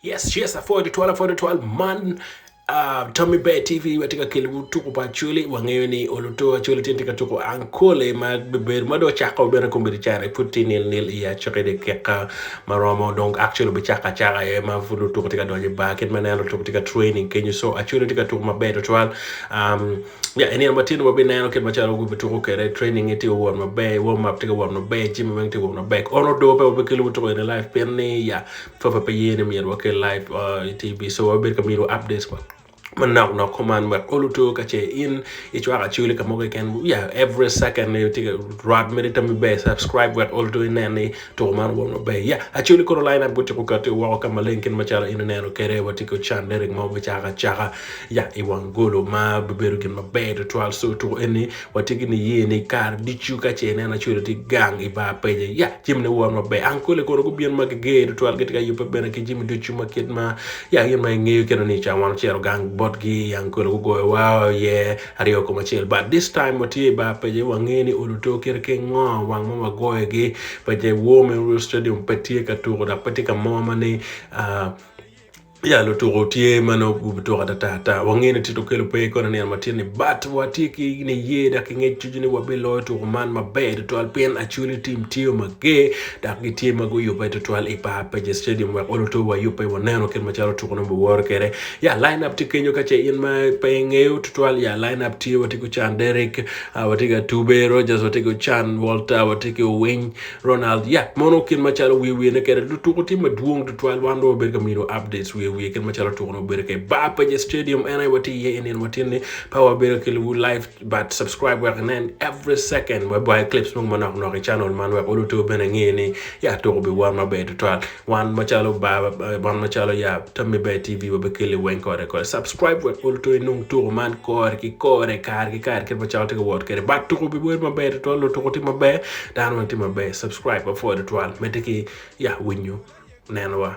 Yes, afford 12 man. Tommy Bay TV watika kilibu tuko pa Acholi wangayoni oluto Acholi tintika tuko Ankole ma beber mado chaka ubera kumbiri chare puti nil ya chakede keka maromo donc actually be chaka ma fulu tuko tika doje back it manalo tuko tika training kenyu so Acholi tika tuko mabedo twal eni matino mabe nano ken machalo go tuko kere training eti won mabe warm up tika won mabe jimi wang tika won mabe ono do pe kilibu tuko in live penny ya fa pe yene mi wake live TV so wabe kamiro updates kwa man now command but all to catch in each one actually come can every second you take a rod minute be subscribe what all to in any to man won't be actually ko line up to ko to welcome link in machala in neno kere what ko chan derek mo be chaga e wan golo ma be beru kin ma be to also to any what taking ye ni car dichu catch in actually ti gang e ba pe jim ne won ma be ankole ko ko bien ma ge to get ga yupa be ke jim dichu ma kit ma yin ma ngi ken ni cha wan chero gang gi Ankole go wow ario ko machel but this time moti ba peje wangeni uluto kirke ngo wang mama go gi peje women stadium petie ka to da petika mama ni lo to rotie mano buto tata wangene tito kelo pe ko na matini but watiki ni ye da kinge chujini wabelo to man mabe to alpen actually team tio mage da ki mago yo pe to al ipa pe stadium wa olo to wa yo pe woneno ken macharo to kono wor kere line up tikenyo kache in ma pe ngeu to al line up tio watiko chan Derek watika Tube Rogers watiko chan Walter watiko Wayne Ronald mono ken macharo we ne kere to ko team duong to al wando be kamiro updates we can machalo to no berke ba pa stadium and I wati ye in watini power berke live but subscribe work and every second we buy clips mo manok no channel man we all to ben ngeni to be one my bed to one machalo ba one machalo Tommy Bay TV we bekele wen ko record subscribe we all to nung to man kor ki kar ke machalo to word kere but to be my bed to lo to ti mabe dan wanti mabe subscribe for the 12 metiki win you nenwa